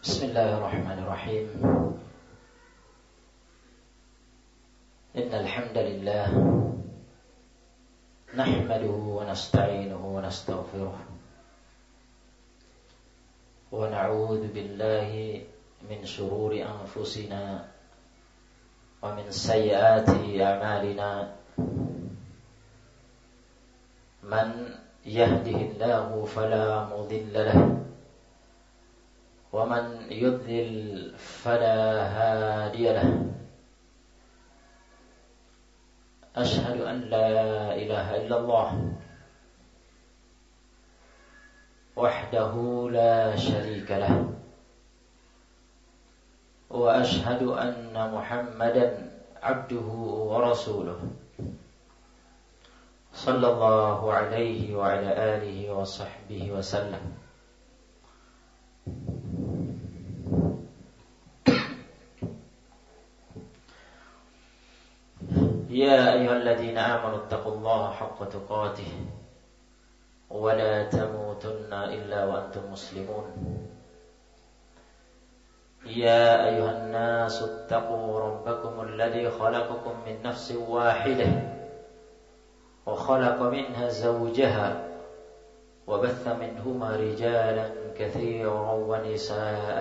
Bismillahirrahmanirrahim. Innal hamdalillah nahmaduhu wa nasta'inuhu wa nastaghfiruh wa na'udzu billahi min shururi anfusina wa min sayyiati a'malina. Man yahdihillahu fala mudilla lahu ومن يضلل فلا هادي له. أشهد أن لا إله إلا الله وحده لا شريك له وأشهد أن محمدا عبده ورسوله صلى الله عليه وعلى آله وصحبه وسلم. يا أيها الذين آمنوا اتقوا الله حق تقاته ولا تموتن إلا وأنتم مسلمون. يا أيها الناس اتقوا ربكم الذي خلقكم من نفس واحدة وخلق منها زوجها وبث منهما رجالا كثيرا ونساء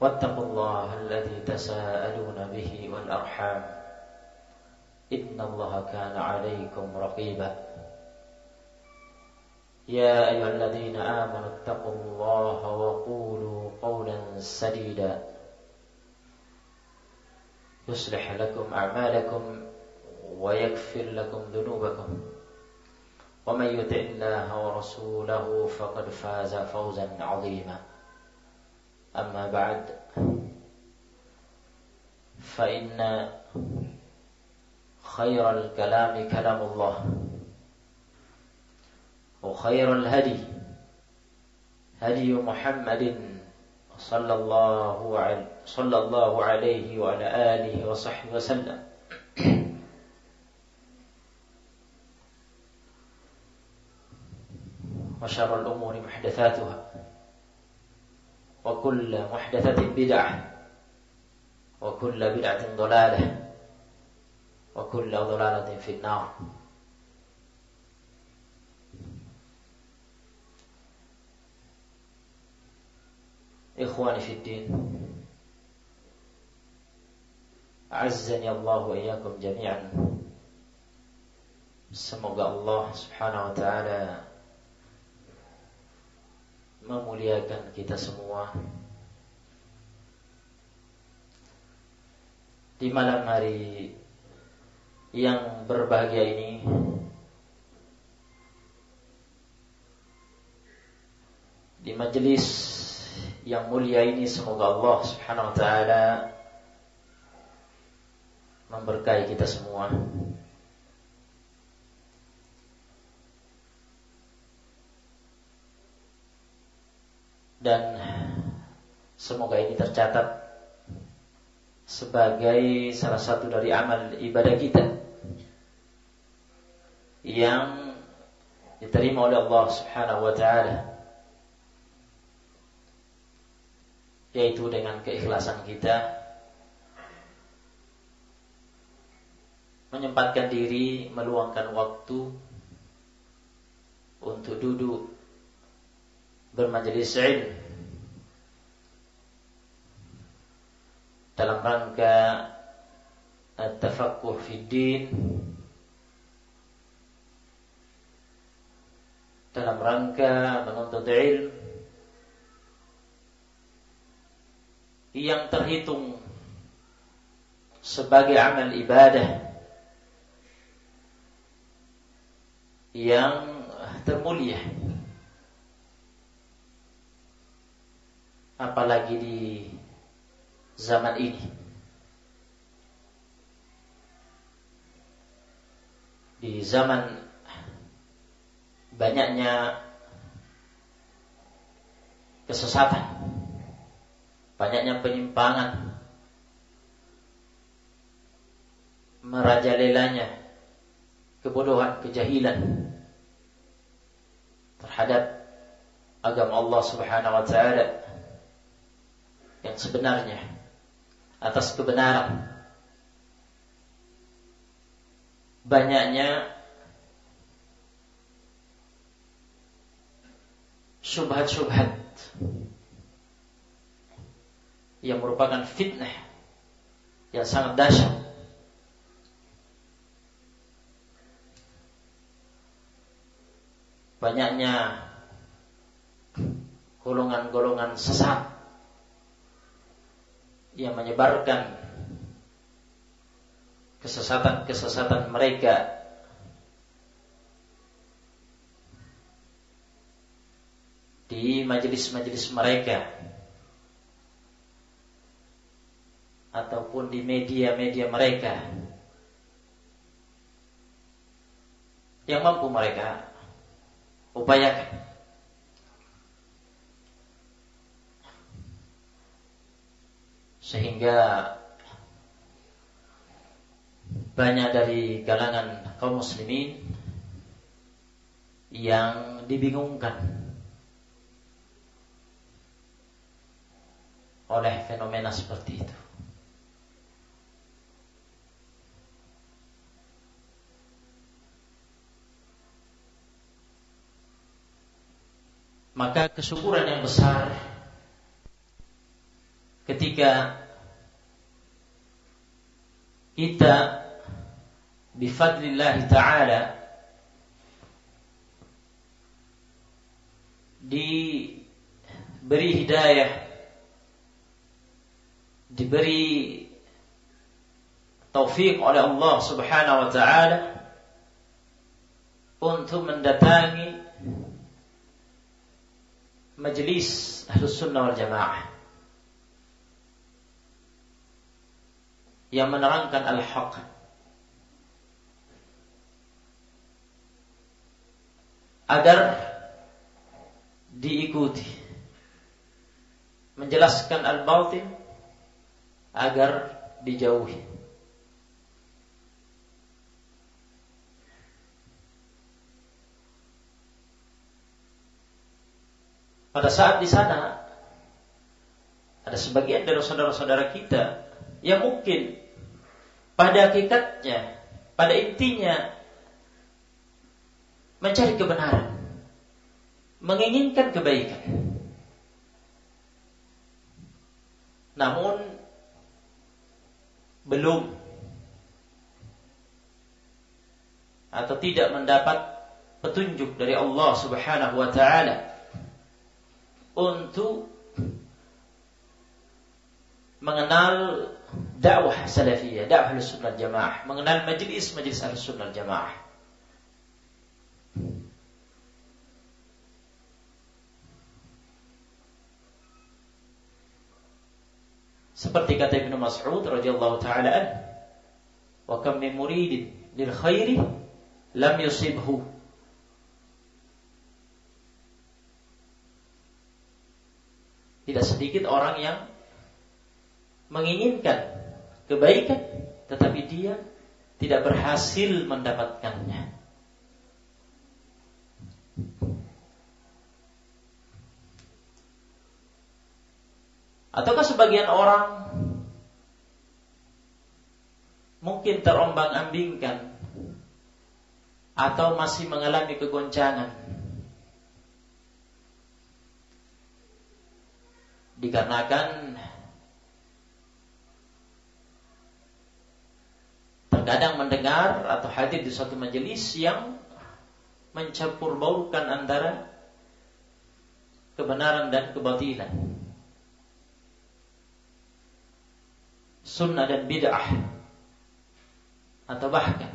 واتقوا الله الذي تساءلون به والأرحام إن الله كان عليكم رقيبا. يا أيها الذين آمنوا اتقوا الله وقولوا قولا سديدا يصلح لكم أعمالكم ويغفر لكم ذنوبكم ومن يطع الله ورسوله فقد فاز فوزا عظيما. أما بعد فإن خير الكلام كلام الله وخير الهدي هدي محمد صلى الله عليه وعلى آله وصحبه وسلم. وشر الأمور محدثاتها وكل محدثة بدعة وكل بدعة ضلالة وكل ضلالة في النار. إخواني في الدين أعزني الله وإياكم جميعا. Semoga Allah subhanahu wa ta'ala memuliakan kita semua di malam hari yang berbahagia ini. Di majelis yang mulia ini, semoga Allah subhanahu wa ta'ala memberkahi kita semua. Dan semoga ini tercatat sebagai salah satu dari amal ibadah kita yang diterima oleh Allah subhanahu wa ta'ala, yaitu dengan keikhlasan kita menyempatkan diri, meluangkan waktu untuk duduk bermajelis ilmu dalam rangka at-tafaqquh fid din, dalam rangka menuntut ilmu yang terhitung sebagai amal ibadah yang termulia, apalagi di zaman ini, di zaman banyaknya kesesatan, banyaknya penyimpangan, merajalelanya kebodohan, kejahilan terhadap agama Allah Subhanahu wa taala, yang sebenarnya, atas kebenaran. Banyaknya syubhat-syubhat yang merupakan fitnah yang sangat dahsyat. Banyaknya golongan-golongan sesat yang menyebarkan kesesatan-kesesatan mereka di majelis-majelis mereka ataupun di media-media mereka yang mampu mereka upayakan. Sehingga banyak dari kalangan kaum muslimin yang dibingungkan oleh fenomena seperti itu. Maka kesyukuran yang besar ketika kita bifadlillah ta'ala diberi hidayah, diberi taufik oleh Allah subhanahu wa ta'ala untuk mendatangi majelis Ahlus Sunnah wal Jamaah yang menerangkan al-haq, agar diikuti, menjelaskan al-batil agar dijauhi. Pada saat di sana ada sebagian dari saudara-saudara kita yang mungkin pada hakikatnya, pada intinya mencari kebenaran, menginginkan kebaikan, namun belum atau tidak mendapat petunjuk dari Allah Subhanahu wa ta'ala untuk mengenal dakwah salafiyah, dakwah Ahlus Sunnah Jamaah, mengenal majelis-majelis Ahlus Sunnah Jamaah. Seperti kata Ibnu Mas'ud radhiyallahu taala anhu, "Wa kam min muridin lil khairi lam yusibhu." Tidak sedikit orang yang menginginkan kebaikan, tetapi dia tidak berhasil mendapatkannya. Ataukah sebagian orang mungkin terombang-ambingkan atau masih mengalami kegoncangan dikarenakan terkadang mendengar atau hadir di suatu majelis yang mencampur baurkan antara kebenaran dan kebatilan, sunnah dan bid'ah, atau bahkan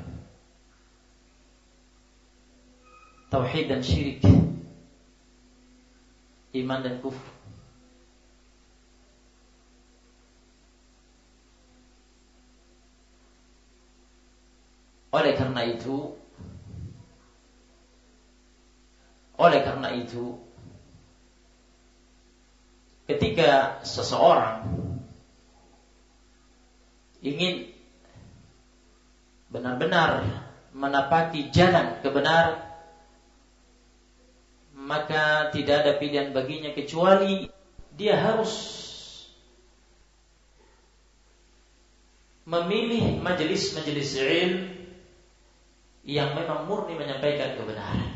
tauhid dan syirik, iman dan kufur. Oleh karena itu, ketika seseorang ingin benar-benar menapaki jalan kebenaran, maka tidak ada pilihan baginya kecuali dia harus memilih majelis-majelis ilmu yang memang murni menyampaikan kebenaran.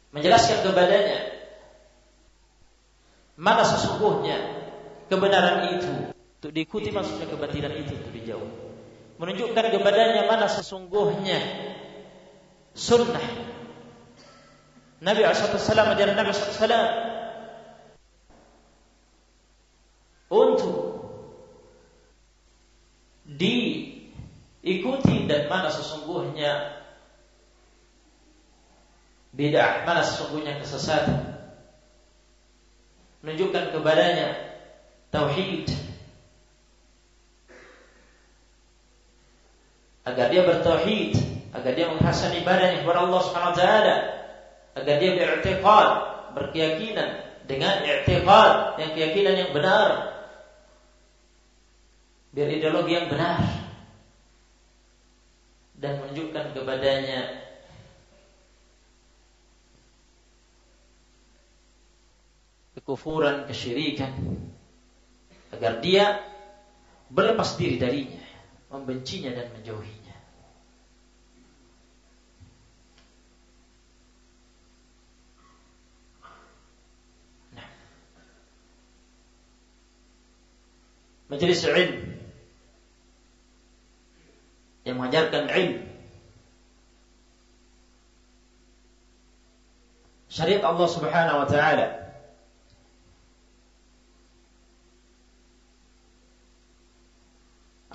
Menjelaskan kepadanya mana sesungguhnya kebenaran itu, untuk diikuti maksudnya kebatilan itu lebih jauh. Menunjukkan kepadanya mana sesungguhnya sunnah Nabi SAW, ajaran Nabi SAW, untuk diikuti, dan mana sesungguhnya bid'ah, mana sesungguhnya kesesatan. Menunjukkan kepadanya tauhid, agar dia bertauhid, agar dia menghasani ibadahnya kepada Allah Subhanahu wa taala, agar dia beriktikad, berkeyakinan dengan i'tiqad, yang keyakinan yang benar, berideologi yang benar, dan menunjukkan kepadanya kekufuran, kesyirikan, agar dia berlepas diri darinya, membencinya dan menjauhinya. Nah, majelis ilmu yang mengajarkan ilmu syariat Allah Subhanahu wa taala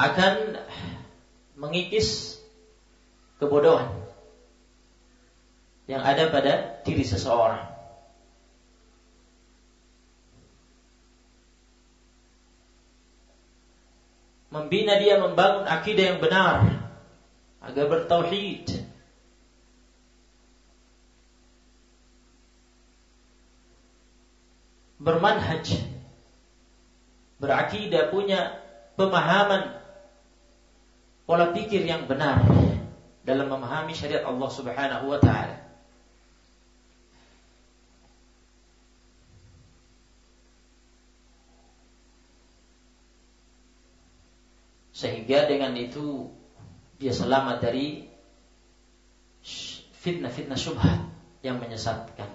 akan mengikis kebodohan yang ada pada diri seseorang. Membina dia membangun akidah yang benar agar bertauhid, bermanhaj, berakidah, punya pemahaman pola pikir yang benar dalam memahami syariat Allah Subhanahu wa taala. Sehingga dengan itu dia selamat dari fitnah-fitnah syubhat yang menyesatkan,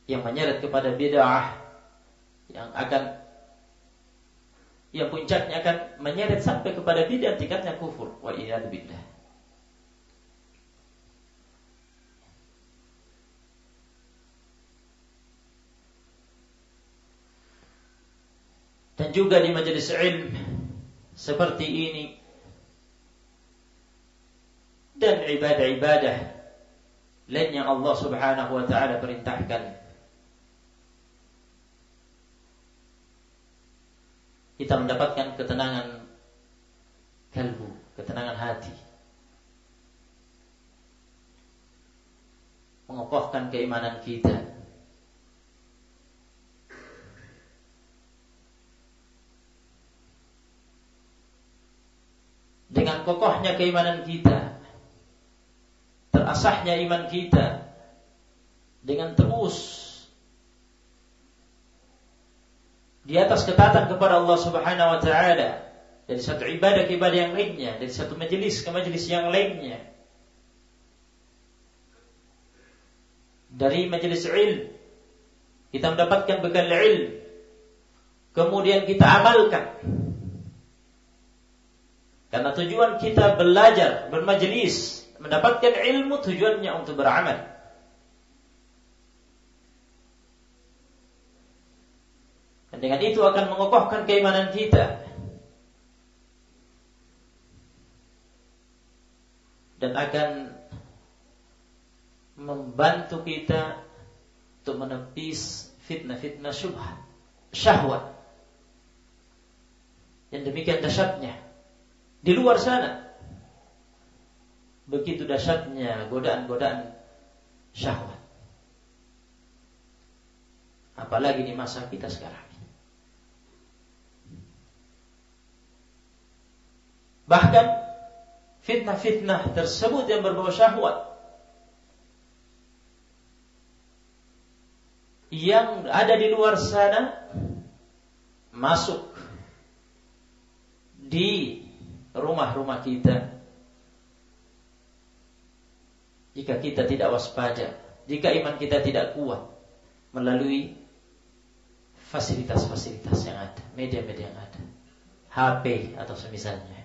yang menyeret kepada bid'ah, yang puncaknya akan menyeret sampai kepada bid'ah tingkatnya kufur. Wa iyad billah. Dan juga di majelis ilmu seperti ini dan ibadah-ibadah lain yang Allah Subhanahu wa taala perintahkan, kita mendapatkan ketenangan kalbu, ketenangan hati, mengokohkan keimanan kita. Dengan kokohnya keimanan kita, terasahnya iman kita, dengan terus di atas ketaatan kepada Allah Subhanahu wa taala, dari satu ibadah ke ibadah yang lainnya, dari satu majelis ke majelis yang lainnya, dari majelis ilmu kita mendapatkan bekal ilmu, kemudian kita amalkan. Karena tujuan kita belajar, bermajelis, mendapatkan ilmu, tujuannya untuk beramal. Dan dengan itu akan mengokohkan keimanan kita dan akan membantu kita untuk menepis fitnah-fitnah syubhat, syahwat yang demikian dahsyatnya di luar sana. Begitu dahsyatnya godaan-godaan syahwat, apalagi di masa kita sekarang. Bahkan fitnah-fitnah tersebut yang berbau syahwat yang ada di luar sana masuk di rumah-rumah kita jika kita tidak waspada, jika iman kita tidak kuat melalui fasilitas-fasilitas yang ada, media-media yang ada, HP atau semisalnya.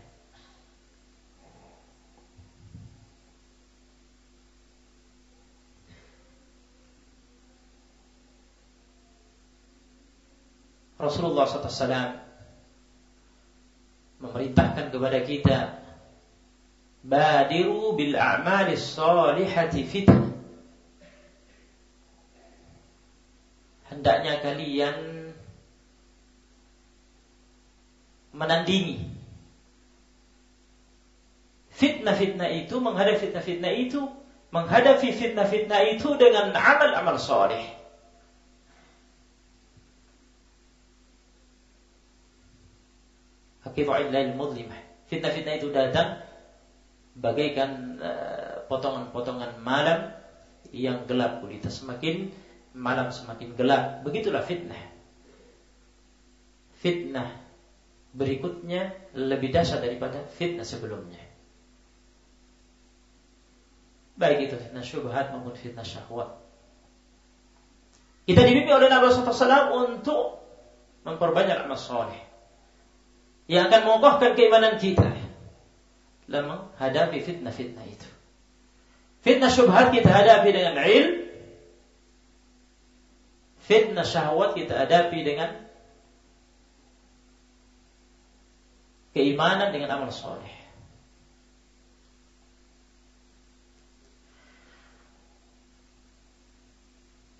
Rasulullah SAW memerintahkan kepada kita, badiru bil a'mali shalihati fitnah. Hendaknya kalian menandingi fitnah-fitnah itu, menghadapi fitnah-fitnah itu, menghadapi fitnah-fitnah itu dengan amal-amal saleh. Haqiqatul mudlimah. Fitnah-fitnah itu datang bagaikan potongan-potongan malam yang gelap gulita. Semakin malam semakin gelap. Begitulah fitnah. Fitnah berikutnya lebih dahsyat daripada fitnah sebelumnya. Baik itu fitnah syubhat maupun fitnah syahwat. Kita dibimbing oleh Nabi SAW untuk memperbanyak amal saleh yang akan mengokohkan keimanan kita dalam menghadapi fitnah-fitnah itu. Fitnah syubhat kita hadapi dengan ilm, fitnah syahwat kita hadapi dengan keimanan, dengan amal soleh.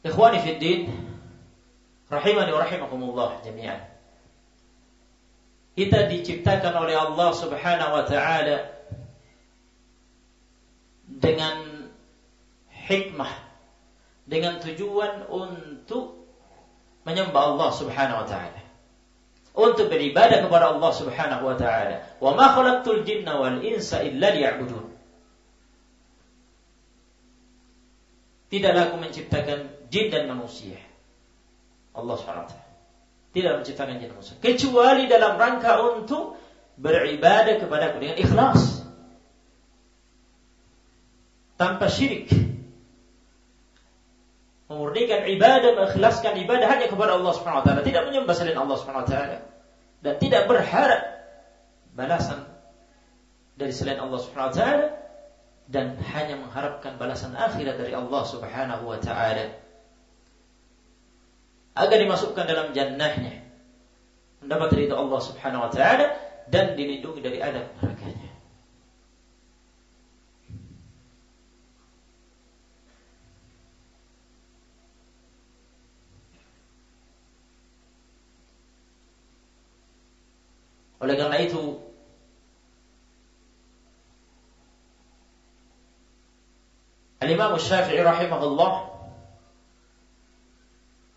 Ikhwani fid din, rahimani wa rahimakumullah jami'an. Kita diciptakan oleh Allah Subhanahu wa taala dengan hikmah, dengan tujuan untuk menyembah Allah Subhanahu wa taala, untuk beribadah kepada Allah Subhanahu wa taala. Wa ma khalaqtul jinna wal insa illa liya'budun. Tidaklah aku menciptakan jin dan manusia, Allah Subhanahu wa taala tidak menciptakan jin dan manusia kecuali dalam rangka untuk beribadah kepadaku dengan ikhlas, tanpa syirik, memurnikan ibadah, mengikhlaskan ibadah hanya kepada Allah Subhanahu wa taala, tidak menyembah selain Allah Subhanahu wa taala, dan tidak berharap balasan dari selain Allah Subhanahu wa taala, dan hanya mengharapkan balasan akhirat dari Allah Subhanahu wa taala, agar dimasukkan dalam jannahnya, mendapat ridha Allah Subhanahu wa taala, dan dilindungi dari azab nerakanya. Oleh karena itu, Al-Imam Syafi'i rahimahullah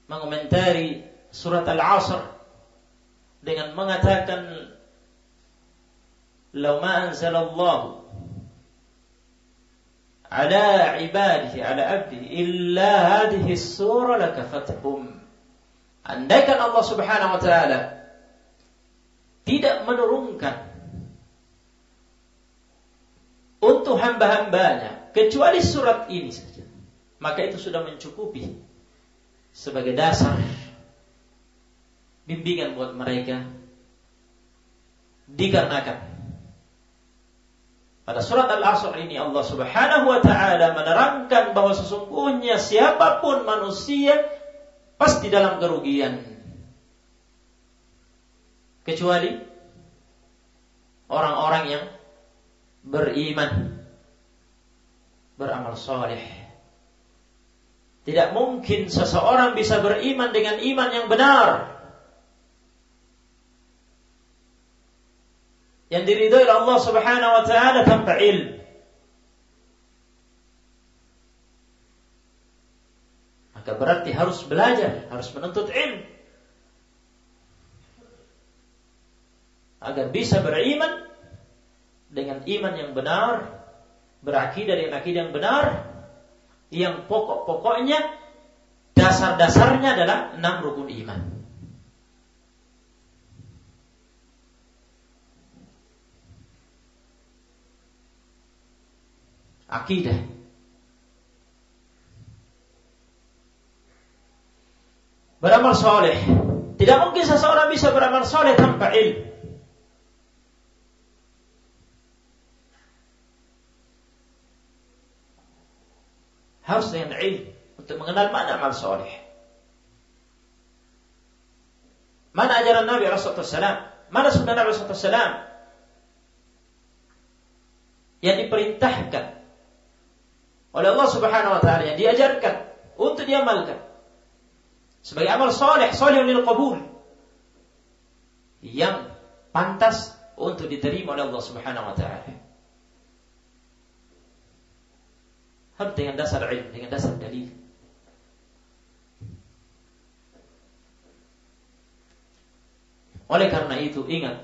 mengomentari surat Al-Asr dengan mengatakan, "Law ma anzalallahu ala ibadihi ala abdihi illa hadhihi as-surah lakafathum." Andaikan Allah Subhanahu wa taala tidak menurunkan untuk hamba-hambanya kecuali surat ini saja, maka itu sudah mencukupi sebagai dasar bimbingan buat mereka. Dikarenakan pada surat Al-Asr ini Allah Subhanahu wa taala menerangkan bahwa sesungguhnya siapapun manusia pasti dalam kerugian kecuali orang-orang yang beriman, beramal saleh. Tidak mungkin seseorang bisa beriman dengan iman yang benar, yang diridhoi oleh Allah Subhanahu wa taala, tanpa ilmu. Maka berarti harus belajar, harus menuntut ilmu agar bisa beriman dengan iman yang benar, berakidah dengan akidah yang benar, yang pokok-pokoknya dasar-dasarnya adalah 6 rukun iman. Akidah. Beramal soleh. Tidak mungkin seseorang bisa beramal soleh tanpa ilmu. Harus dengan ilmu untuk mengenal mana amal soleh. Mana ajaran Nabi SAW? Mana sunnah Nabi SAW yang diperintahkan oleh Allah Subhanahu wa taala, yang diajarkan untuk diamalkan sebagai amal soleh, soleh lil qabul, yang pantas untuk diterima oleh Allah Subhanahu wa taala. Harus dengan dasar ilmu, dengan dasar dalil. Oleh karena itu ingat,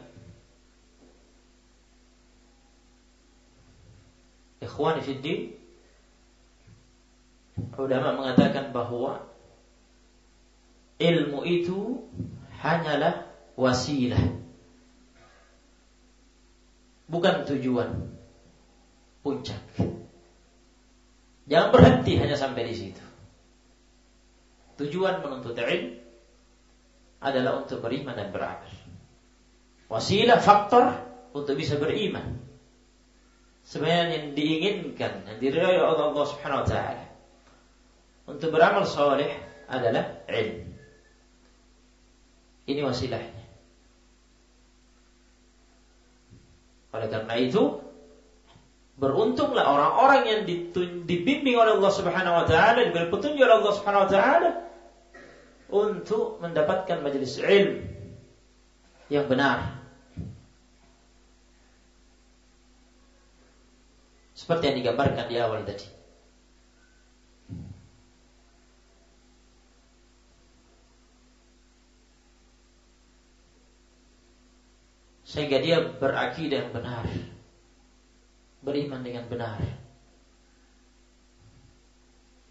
ikhwani fid din, ulama mengatakan bahwa ilmu itu hanyalah wasilah, bukan tujuan puncak. Jangan berhenti hanya sampai di situ. Tujuan menuntut ilmu adalah untuk beriman dan beramal. Wasilah, faktor untuk bisa beriman. Sebenarnya yang diinginkan, yang diridhai oleh Allah Subhanahu wa taala untuk beramal soleh adalah ilmu. Ini wasilahnya. Oleh karena itu, beruntunglah orang-orang yang dibimbing oleh Allah Subhanahu wa taala, diberi petunjuk oleh Allah Subhanahu wa taala untuk mendapatkan majelis ilmu yang benar. Seperti yang digambarkan di awal tadi. Sehingga dia berakidah yang benar, beriman dengan benar.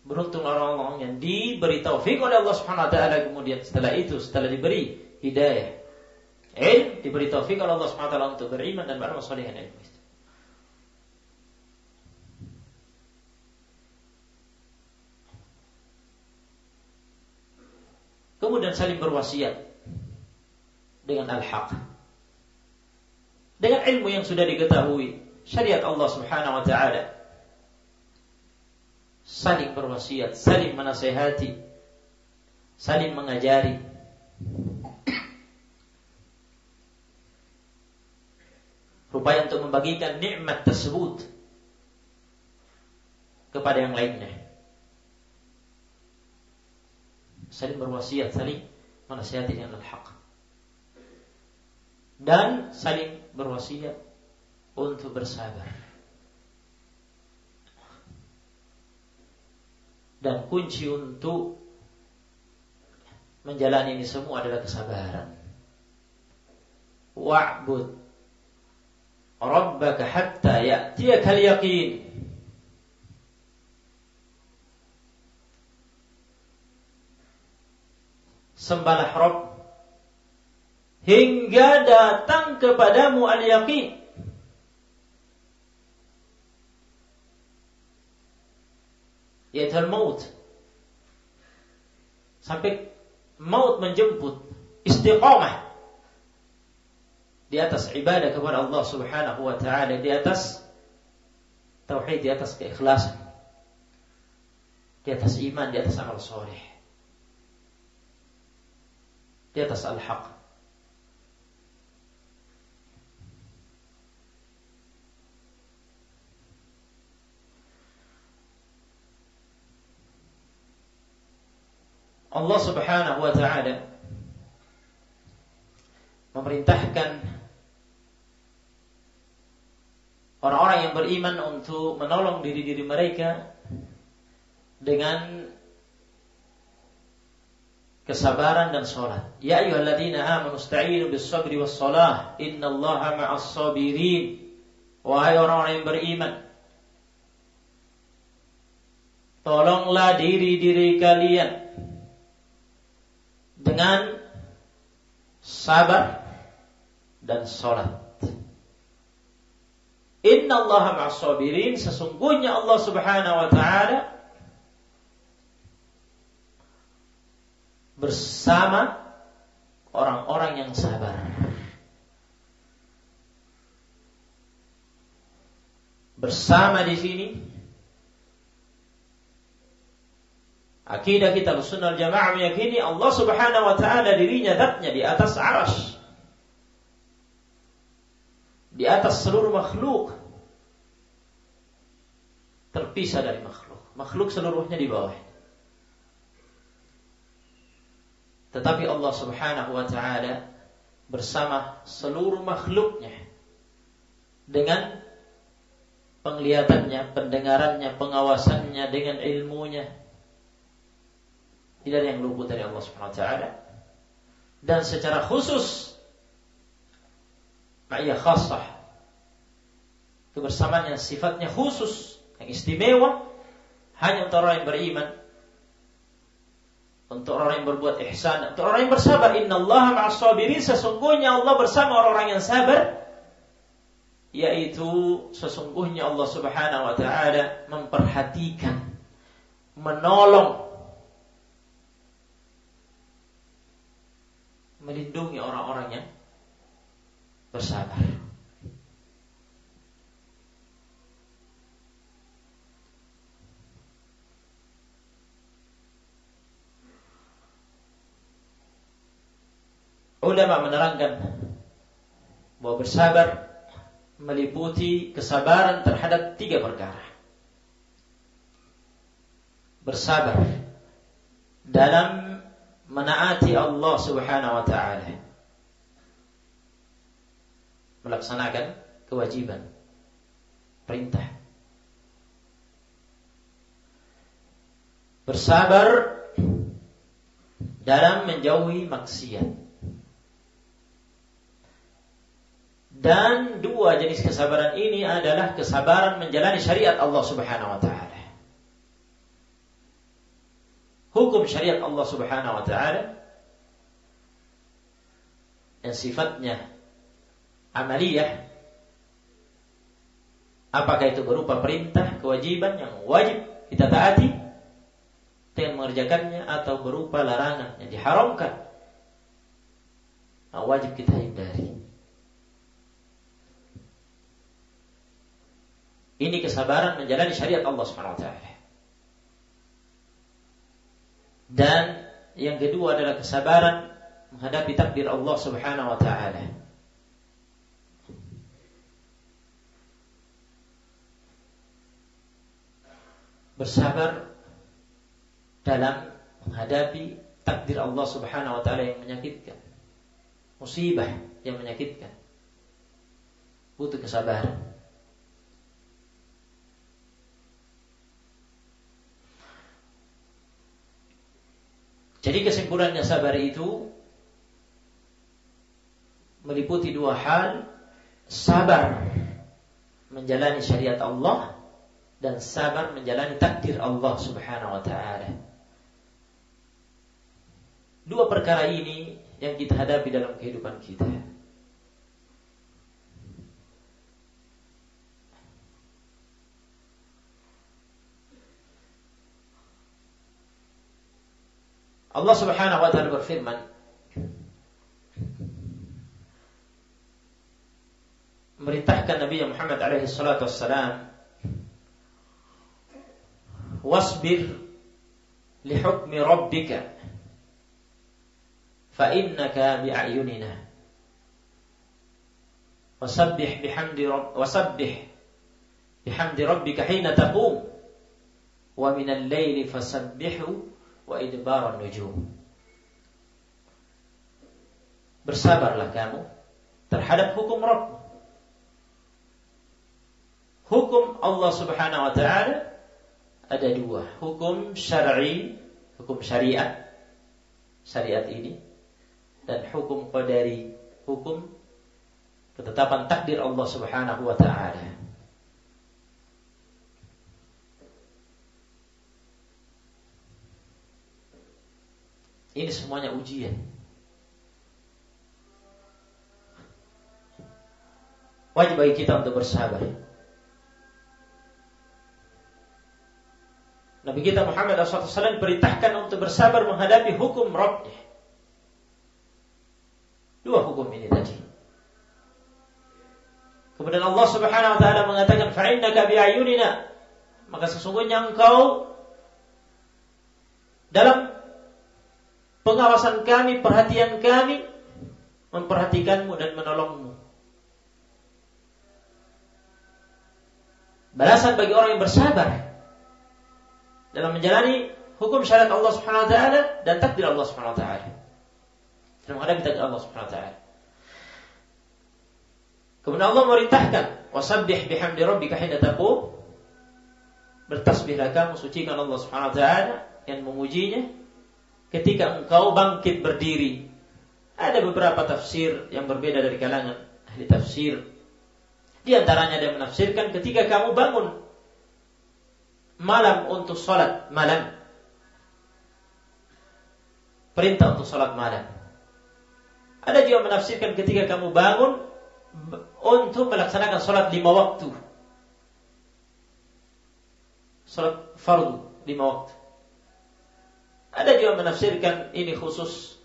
Beruntung orang-orang yang diberi taufik oleh Allah Subhanahu wa taala, kemudian setelah diberi hidayah, diberi taufik oleh Allah Subhanahu wa taala untuk beriman dan beramal saleh dengan ilmu itu. Kemudian saling berwasiat dengan al-haq, dengan ilmu yang sudah diketahui, syariat Allah Subhanahu wa taala. Saling berwasiat, saling menasihati, saling mengajari. Berupaya untuk membagikan nikmat tersebut kepada yang lainnya. Saling berwasiat, saling menasihati dengan al-haq. Dan saling berwasiat untuk bersabar. Dan kunci untuk menjalani ini semua adalah kesabaran. Wa'bud rabbaka hatta ya'tiyakal yaqin. Sembahlah Rabb hingga datang kepadamu al-yaqin. Yaitu al-maut. Sampai maut menjemput, istiqamah di atas ibadah kepada Allah Subhanahu wa taala, di atas tauhid, di atas keikhlasan, di atas iman, di atas amal soleh, di atas al-haq. Allah Subhanahu wa taala memerintahkan orang-orang yang beriman untuk menolong diri-diri mereka dengan kesabaran dan salat. Ya ayyuhalladzina amanu ista'inu bis-sabri was-shalah innallaha ma'as sabirin. Wahai orang-orang yang beriman, tolonglah diri-diri kalian dengan sabar dan salat. Inna Allaha ma'as sabirin, sesungguhnya Allah Subhanahu wa taala bersama orang-orang yang sabar. Bersama di sini akidah kita Ahlussunnah wal Jamaah meyakini Allah Subhanahu wa taala dirinya zatnya di atas arsy, di atas seluruh makhluk, terpisah dari makhluk. Makhluk seluruhnya di bawah. Tetapi Allah Subhanahu wa taala bersama seluruh makhluknya dengan penglihatannya, pendengarannya, pengawasannya, dengan ilmunya. Tidak ada yang luput dari Allah Subhanahu wa taala. Dan secara khusus ma'iyah khassah, kebersamaan yang sifatnya khusus, yang istimewa, hanya untuk orang yang beriman, untuk orang yang berbuat ihsan, untuk orang yang bersabar. Innallaha ma'as sabirin, sesungguhnya Allah bersama orang-orang yang sabar, yaitu sesungguhnya Allah Subhanahu wa taala memperhatikan, menolong, melindungi orang-orang yang bersabar. Ulama menerangkan bahwa bersabar meliputi kesabaran terhadap 3 perkara. Bersabar dalam menaati Allah Subhanahu wa taala, melaksanakan kewajiban, perintah. Bersabar dalam menjauhi maksiat. Dan 2 jenis kesabaran ini adalah kesabaran menjalani syariat Allah Subhanahu wa taala. Hukum syariat Allah Subhanahu wa taala yang sifatnya amaliyah, apakah itu berupa perintah, kewajiban yang wajib kita taati dengan mengerjakannya, atau berupa larangan yang diharamkan, wajib kita hindari. Ini kesabaran menjalani syariat Allah Subhanahu wa taala. Dan yang kedua adalah kesabaran menghadapi takdir Allah Subhanahu wa taala. Bersabar dalam menghadapi takdir Allah Subhanahu wa taala yang menyakitkan, musibah yang menyakitkan, butuh kesabaran. Jadi kesimpulannya, sabar itu meliputi 2 hal: sabar menjalani syariat Allah dan sabar menjalani takdir Allah Subhanahu wa taala. 2 perkara ini yang kita hadapi dalam kehidupan kita. Allah Subhanahu wa taala berfirman, memerintahkan Nabi Muhammad alaihi salatu wassalam, wasbir li hukmi rabbika fa innaka bi a'yunina wasabbih bihamdi rabbika hina taqum wa minal laili fasabbihu wa idbaran nujum. Bersabarlah kamu terhadap hukum Rabb. Hukum Allah Subhanahu wa taala ada 2, hukum syar'i, hukum syariat ini, dan hukum qadari, hukum ketetapan takdir Allah Subhanahu wa taala. Ini semuanya ujian. Wajib bagi kita untuk bersabar. Nabi kita Muhammad SAW perintahkan untuk bersabar menghadapi hukum Rabbnya. Dua hukum ini tadi. Kemudian Allah Subhanahu wa taala mengatakan fa'innaka bi'ayunina, maka sesungguhnya engkau dalam pengawasan kami, perhatian kami, memperhatikanmu dan menolongmu. Balasan bagi orang yang bersabar dalam menjalani hukum syariat Allah Subhanahu wa taala dan takdir Allah Subhanahu wa taala. Dalam menghadapi takdir Allah Subhanahu wa taala. Kemudian Allah merintahkan, wasabbih bihamdi rabbika hina taqum. Bertasbihlah kamu, sucikan Allah Subhanahu wa taala yang memujinya ketika engkau bangkit berdiri. Ada beberapa tafsir yang berbeda dari kalangan ahli tafsir. Di antaranya ada yang menafsirkan ketika kamu bangun malam untuk salat malam. Perintah untuk salat malam. Ada juga menafsirkan ketika kamu bangun untuk melaksanakan salat 5 waktu. Salat fardu 5 waktu. Ada juga menafsirkan ini khusus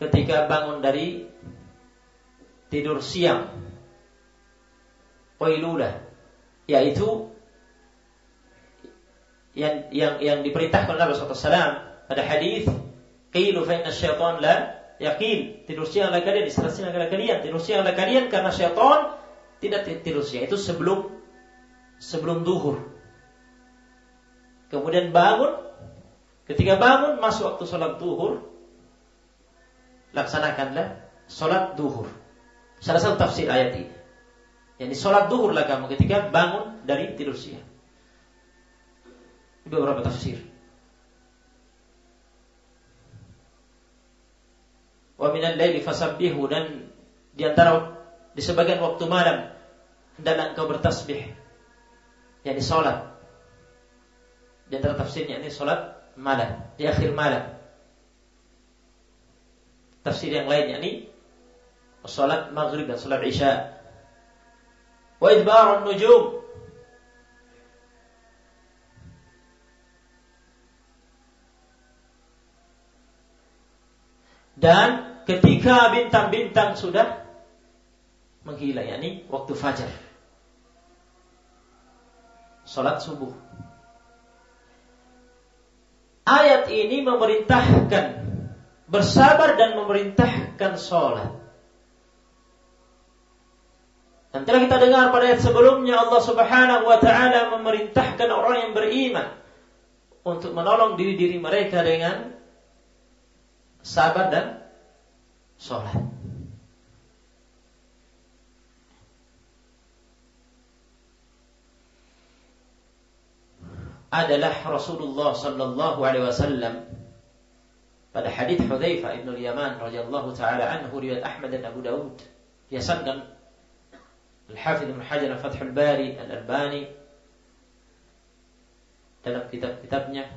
ketika bangun dari tidur siang, qailulah, yaitu yang diperintahkan oleh Rasulullah SAW pada hadis qilu fa inna syaitan la yaqil, tidur sianglah kalian, istirahat sianglah kalian, tidur sianglah kalian karena syaitan tidak tidur siang, itu sebelum zuhur. Kemudian bangun, ketika bangun masuk waktu salat zuhur, laksanakanlah salat zuhur. Salah satu tafsir ayat ini, yakni salat zuhurlah kamu ketika bangun dari tidur siang. Beberapa tafsir. Wa minal laili fasabbihu, dan di antara di sebagian waktu malam hendaklah engkau bertasbih, yakni salat. Di antara tafsirnya ini salat malam, di akhir malam. Tafsir yang lain yakni salat maghrib dan salat isya. Wa idbarun nujum, dan ketika bintang-bintang sudah menghilang, yakni waktu fajar, salat subuh. Ayat ini memerintahkan bersabar dan memerintahkan salat. Dan telah kita dengar pada ayat sebelumnya Allah Subhanahu wa taala memerintahkan orang yang beriman untuk menolong diri-diri mereka dengan sabar dan salat. Adalah Rasulullah sallallahu alaihi wasallam pada hadis Hudzaifah bin Al-Yaman radhiyallahu taala anhu, riwayat Ahmad dan Abu Daud, dihasankan Al-Hafidz Ibnu Hajar Fathul Bari, Al-Albani dalam kitab-kitabnya.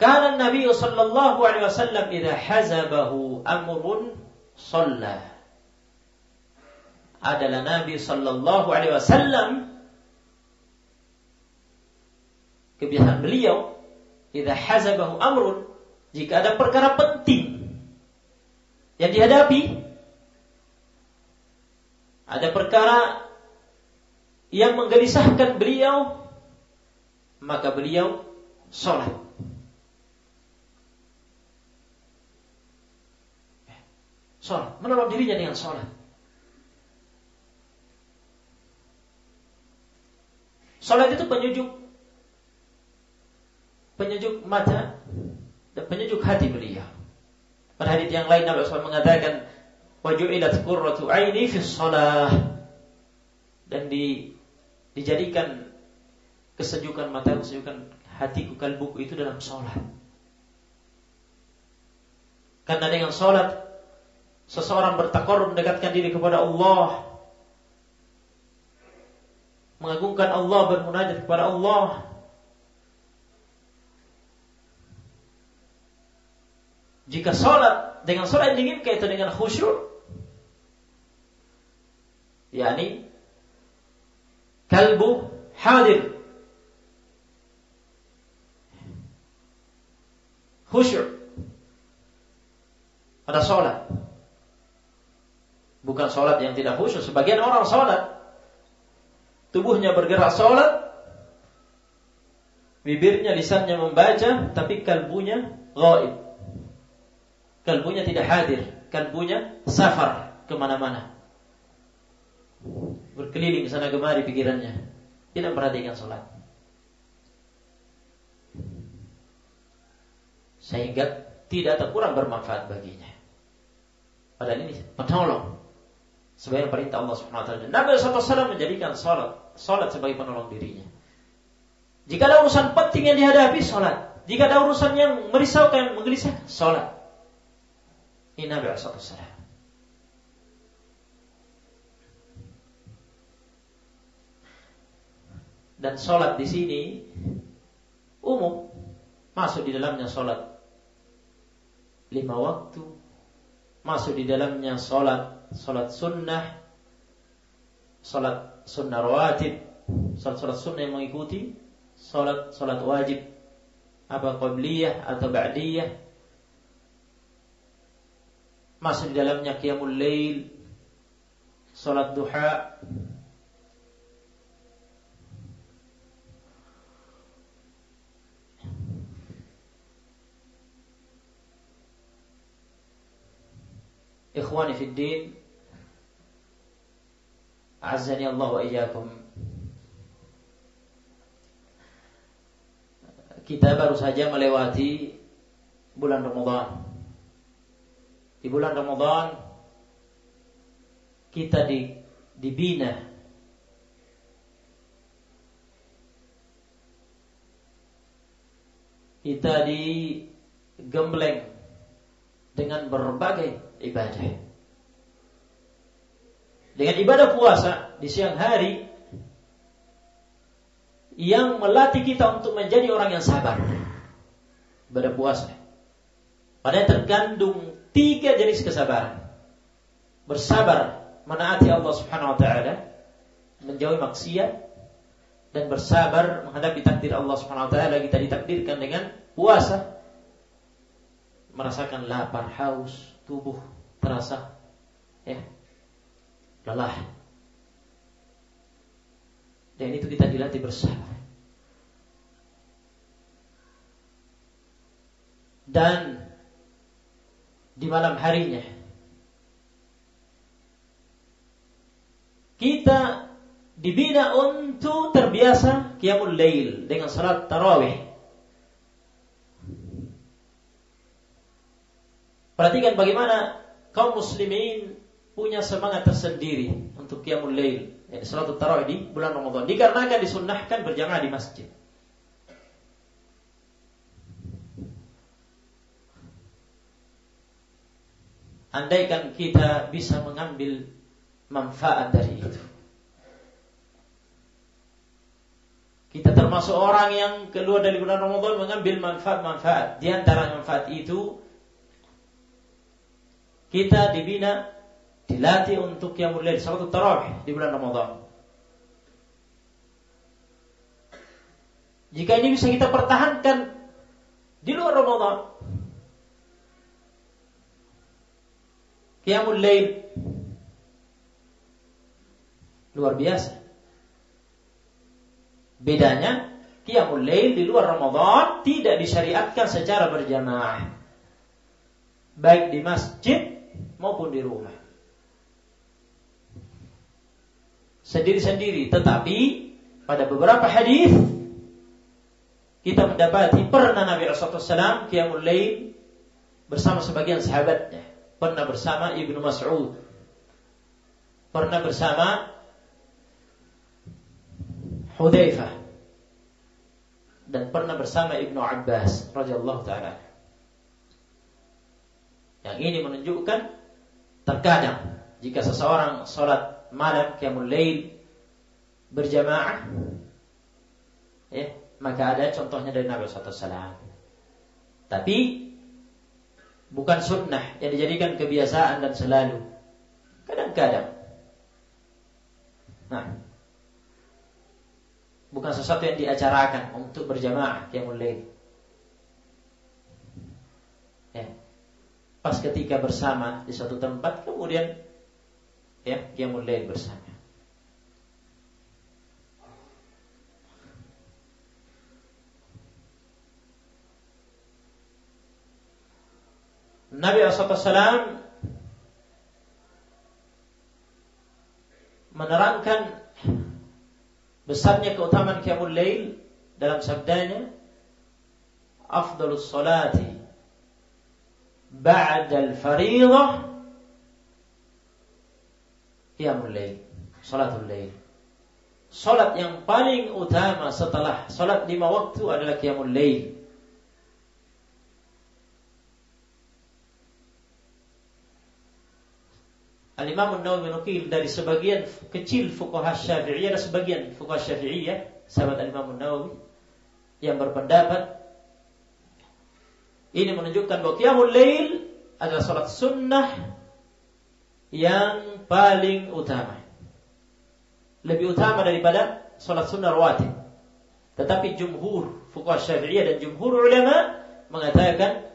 Kana Nabi sallallahu alaihi wasallam idza hazabahu amrun shalla. Adalah Nabi sallallahu alaihi wasallam, kebiasaan beliau, idza hazabahu amrun, jika ada perkara penting yang dihadapi, ada perkara yang menggelisahkan beliau, maka beliau salat. Salat, menolong dirinya dengan salat. Salat itu penyejuk mata dan penyejuk hati beliau. Pada hadits yang lain Nabi SAW mengatakan, wa ju'ilat qurratu 'aini fi shalah, dan dijadikan kesejukan mata, kesejukan hatiku, kalbuku itu dalam salat. Karena dengan salat seseorang bertaqarrub, mendekatkan diri kepada Allah, mengagungkan Allah, bermunajat kepada Allah. Jika sholat dengan sholat yang diinginkan itu dengan khusyuk, yakni kalbu hadir, khusyuk pada sholat, bukan sholat yang tidak khusyuk. Sebagian orang sholat, tubuhnya bergerak sholat, bibirnya, lisannya membaca, tapi kalbunya ghaib, kalbunya tidak hadir, kalbunya safar kemana-mana, berkeliling ke sana kemari pikirannya, tidak perhatikan sholat, sehingga tidak terkurang bermanfaat baginya. Padahal ini penolong sebagai perintah Allah Subhanahu wa taala. Nabi sallallahu alaihi wasallam menjadikan salat sebagai penolong dirinya. Jika ada urusan penting yang dihadapi, salat. Jika ada urusan yang merisaukan, menggelisahkan, salat. Ini Nabi sallallahu alaihi wasallam. Dan salat di sini umum, masuk di dalamnya salat 5 waktu, masuk di dalamnya salat sunnah, salat sunnah rawatib, salat sunnah yang mengikuti salat wajib, apa qabliyah atau ba'diyah, masuk di dalamnya qiyamul lail, salat duha, ikhwani fid din, a'azzani Allah wa iyyakum. Kita baru saja melewati bulan Ramadan. Di bulan Ramadan kita dibina kita digembleng dengan berbagai ibadah. Dengan ibadah puasa di siang hari yang melatih kita untuk menjadi orang yang sabar. Ibadah puasa padanya terkandung 3 jenis kesabaran. Bersabar menaati Allah Subhanahu wa taala, menjauhi maksiat, dan bersabar menghadapi takdir Allah Subhanahu wa taala. Kita ditakdirkan dengan puasa merasakan lapar, haus, tubuh terasa lelah. Dan itu kita dilatih bersabar. Dan di malam harinya kita dibina untuk terbiasa qiyamul lail dengan salat tarawih. Perhatikan bagaimana kaum muslimin punya semangat tersendiri untuk qiyamul lail, salat tarawih di bulan Ramadan, dikarenakan disunnahkan berjamaah di masjid. Andaikan kita bisa mengambil manfaat dari itu, kita termasuk orang yang keluar dari bulan Ramadan mengambil manfaat-manfaat. Di antara manfaat itu kita dibina, dilatih untuk qiyamul lail, salat tarawih di bulan Ramadan. Jika ini bisa kita pertahankan di luar Ramadan, qiyamul lail luar biasa. Bedanya qiyamul lail di luar Ramadan tidak disyariatkan secara berjamaah, baik di masjid maupun di rumah, sendiri-sendiri. Tetapi pada beberapa hadis kita mendapati pernah Nabi SAW qiyamul lail bersama sebagian sahabatnya. Pernah bersama Ibnu Mas'ud, pernah bersama Hudzaifah, dan pernah bersama Ibnu Abbas radhiyallahu taala. Yang ini menunjukkan terkadang jika seseorang salat malam qiyamul lail berjamaah, maka ada contohnya dari Nabi sallallahu alaihi wasallam. Tapi bukan sunnah yang dijadikan kebiasaan dan selalu. Kadang-kadang. Nah, bukan sesuatu yang diacarakan untuk berjamaah qiyamul lail. Ya. Pas ketika bersama di suatu tempat, kemudian ya qiyamul lail bersama. Nabi SAW menerangkan besarnya keutamaan qiyamul lail dalam sabdanya, afdalus salati ba'dal fariidah qiyamul lail, salatul lail. Salat yang paling utama setelah salat 5 waktu adalah qiyamul lail. Al-Imam An-Nawawi menukil dari sebagian kecil fuqaha Syafi'iyah, ada sebagian fuqaha Syafi'iyah, sahabat Al-Imam An-Nawawi, yang berpendapat ini menunjukkan bahwa qiyamul lail adalah salat sunnah yang paling utama, lebih utama daripada salat sunnah rawatib. Tetapi jumhur fuqaha Syafi'iyah dan jumhur ulama mengatakan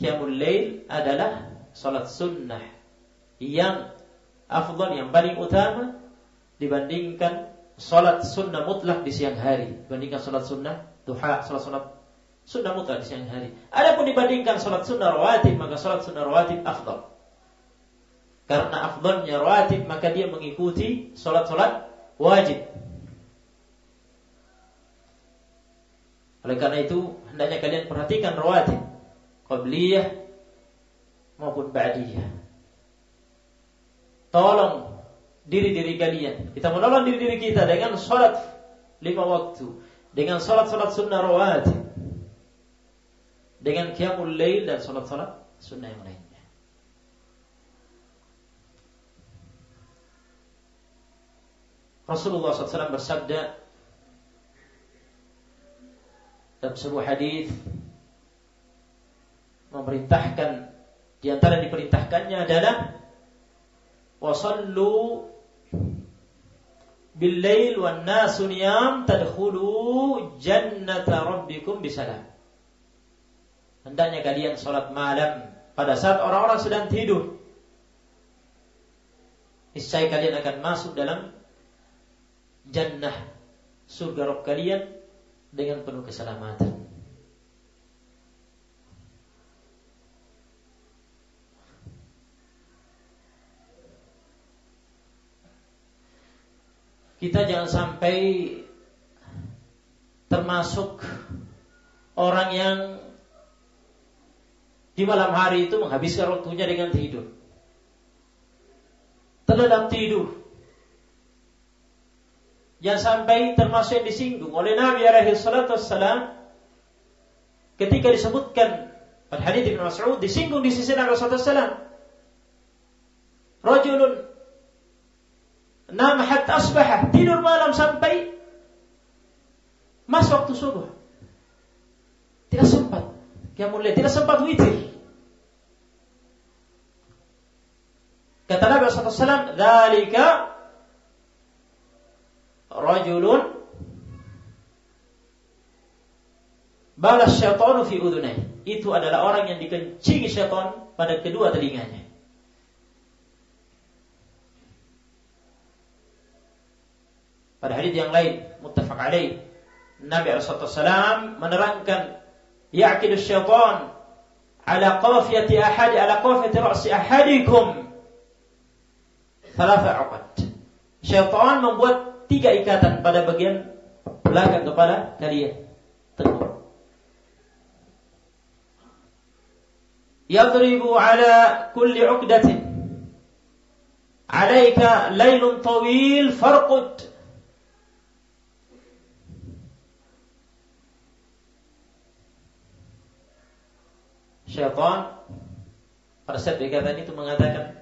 qiyamul lail adalah salat sunnah yang afdal, yang paling utama dibandingkan salat sunnah mutlak di siang hari, dibandingkan salat sunnah duha, salat sunnah mutlak di siang hari. Adapun dibandingkan salat sunnah rawatib, maka salat sunnah rawatib afdal. Karena afdalnya rawatib, maka dia mengikuti salat-salat wajib. Oleh karena itu, hendaknya kalian perhatikan rawatib, qabliyah maupun ba'diyah. Tolong diri-diri kalian. Kita menolong diri-diri kita dengan salat 5 waktu, dengan salat-salat sunnah rawatib, dengan qiyamul lail dan salat-salat sunnah yang lainnya. Rasulullah SAW bersabda dalam sebuah hadis, memerintahkan, di antara diperintahkannya adalah wasallu bil-lail wan nasu niyam tadkhulu jannata rabbikum bisalam. Hendaknya kalian salat malam pada saat orang-orang sedang tidur. Niscaya kalian akan masuk dalam jannah, surga Rabb kalian dengan penuh keselamatan. Kita jangan sampai termasuk orang yang di malam hari itu menghabiskan waktunya dengan tidur, terlelap tidur. Jangan sampai termasuk yang disinggung oleh Nabi alaihi salatu wassalam ketika disebutkan pada hadits Ibnu Mas'ud, disinggung di sisi Nabi sallallahu alaihi wasallam, rajulun nama hatta asbahah, tidur malam sampai masuk waktu subuh, tidak sempat qiyamul lail, tidak sempat witir. Kata Nabi sallallahu alaihi wasallam, dzalika rajulun balas syaitanu fi udhunai, itu adalah orang yang dikencingi syaitan pada kedua telinganya. Pada hadis yang lain muttafaq alaih, Nabi SAW menerangkan, ya'qidu syaitan ala qafiyati ra'si ahadikum thalatha 'uqad. Syaitan membuat 3 ikatan pada bagian belakang kepala kalian. Tegur. Yadribu ala kulli 'uqdatin 'alaika laylun tawil farqud. Syaitan pada saat ikatan itu mengatakan,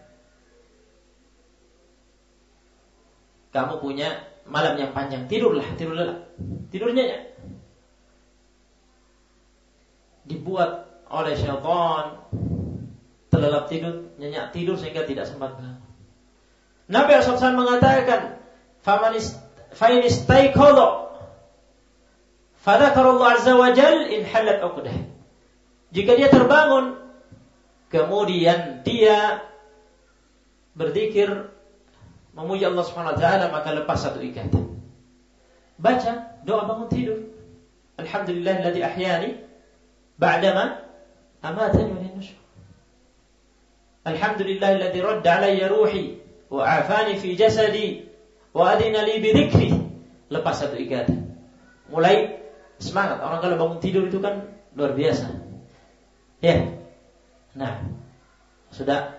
kamu punya malam yang panjang, tidurlah. Tidurnya dibuat oleh syaitan, terlelap tidur, nyenyak tidur sehingga tidak sempat bangun. Nabi SAW mengatakan, فَإِنِ اسْتَيْقَظَ فَذَكَرَ اللَّهَ عَزَّ وَجَلَّ انْحَلَّتْ عُقْدَةُ. Jika dia terbangun, kemudian dia berzikir, memuji Allah Subhanahu wa taala, maka lepas satu ikatan. Baca doa bangun tidur. Alhamdulillahilladzi ahyani ba'dama amatani wa nusyur. Alhamdulillahilladzi radda alayya ruhi wa afani fi jasadi wa adina li bi dzikri. Lepas satu ikatan. Mulai semangat. Orang kalau bangun tidur itu kan luar biasa. Ya. Nah, sudah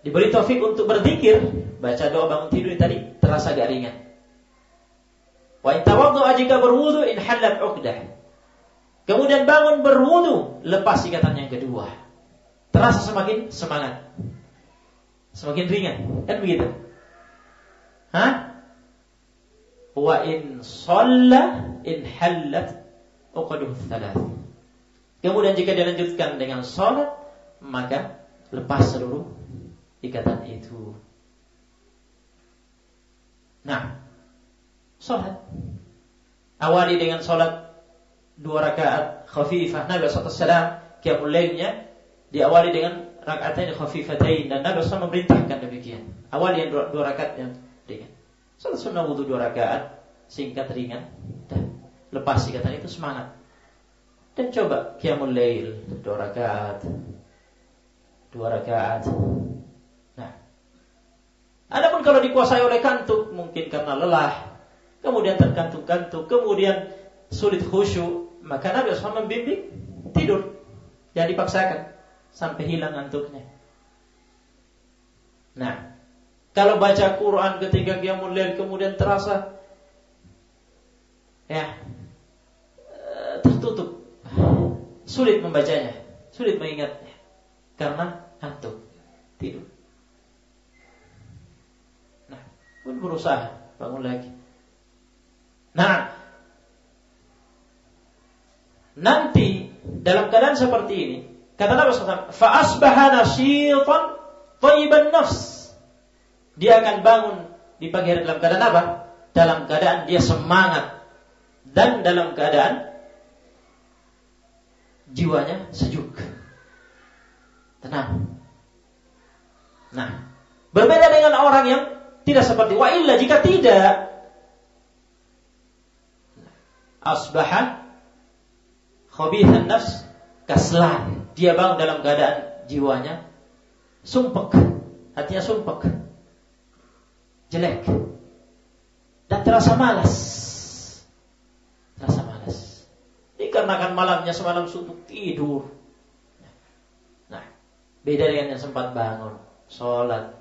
diberi taufik untuk berzikir, baca doa bangun tidur tadi terasa agak ringan. Wa in tawaddu'a, jika berwudu, in hallat 'uqdah. Kemudian bangun berwudu, lepas ikatan yang kedua. Terasa semakin semangat. Semakin ringan, kan begitu? Hah? Wa in shalla in hallat 'uqaduhu thalath. Kemudian jika dilanjutkan dengan salat, maka lepas seluruh ikatan itu. Nah, salat awali dengan salat 2 rakaat khafifah. Nabi SAW qiyamul lailnya diawali dengan rakaatain khafifatain, dan Nabi SAW memerintahkan demikian. Awali yang 2 rakaat yang ringan. Salat sunnah wudu 2 rakaat singkat ringan. Dan lepas ikatan itu semangat. Dan coba qiyamul lail 2 rakaat. 2 rakaat. Nah, adapun kalau dikuasai oleh kantuk, mungkin karena lelah, kemudian terkantuk-kantuk, kemudian sulit khusyuk, maka Nabi SAW membimbing tidur, jangan dipaksakan sampai hilang ngantuknya. Nah, kalau baca Quran ketika qiyamul lail kemudian terasa tertutup, sulit membacanya, sulit mengingatnya karena kantuk, tidur. Nah, pun berusaha bangun lagi. Nah, nanti dalam keadaan seperti ini, kata Nabi SAW, fa asbaha nasyitan thayyiban nafs. Dia akan bangun di pagi hari dalam keadaan apa? Dalam keadaan dia semangat dan dalam keadaan jiwanya sejuk, tenang. Nah, berbeda dengan orang yang tidak seperti wa illa, jika tidak, asbaha khabithan nafs kaslan. Dia bangun dalam keadaan jiwanya sumpek, hatinya sumpek, jelek, dan terasa malas. Dikarenakan malamnya semalam suntuk tidur. Nah, beda dengan yang sempat bangun, sholat,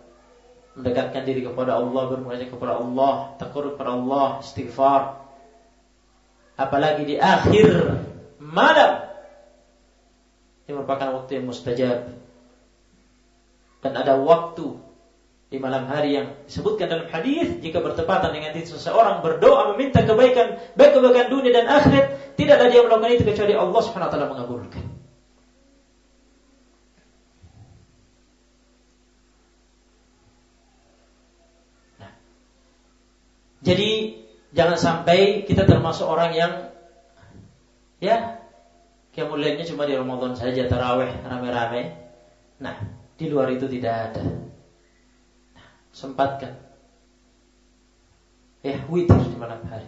mendekatkan diri kepada Allah, bermunajat kepada Allah, takarrub kepada Allah, istighfar. Apalagi di akhir malam, ini merupakan waktu yang mustajab. Dan ada waktu di malam hari yang disebutkan dalam hadis, jika bertepatan dengan itu seseorang berdoa meminta kebaikan, baik kebaikan dunia dan akhirat, tidaklah dia melakukan itu kecuali Allah Subhanahu wa taala mengabulkan. Nah, jadi jangan sampai kita termasuk orang yang qiyamul lailnya cuma di Ramadan saja, tarawih rame-rame. Nah, di luar itu tidak ada. Sempatkan witir di malam hari.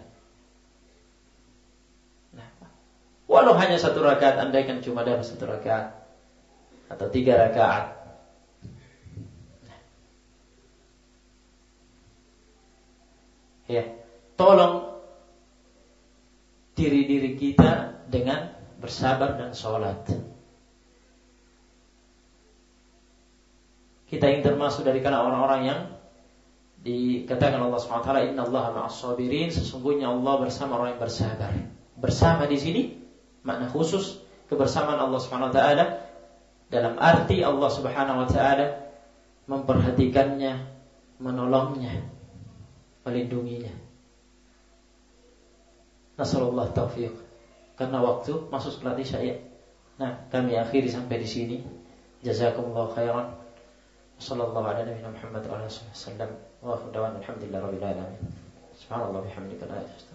Nah, walau hanya 1 rakaat, andaikan cuma dapat 1 rakaat atau 3 rakaat. Tolong diri-diri kita dengan bersabar dan sholat. Kita ingin termasuk dari kalangan orang-orang yang dikatakan Allah SWT, innallaha ma'as sabirin, sesungguhnya Allah bersama orang yang bersabar. Bersama di sini makna khusus kebersamaan Allah SWT dalam arti Allah SWT memperhatikannya, menolongnya, melindunginya. Nasallallahu taufiq. Karena waktu masuk salat Isya ya. Nah, kami akhiri sampai di sini. Jazakumullahu khairan. Sallallahu ala nabiyina Muhammad wa ala alihi wasallam. Wa alhamdulillah rabbil alamin. Subhanallah bihamdika la ilaha illa anta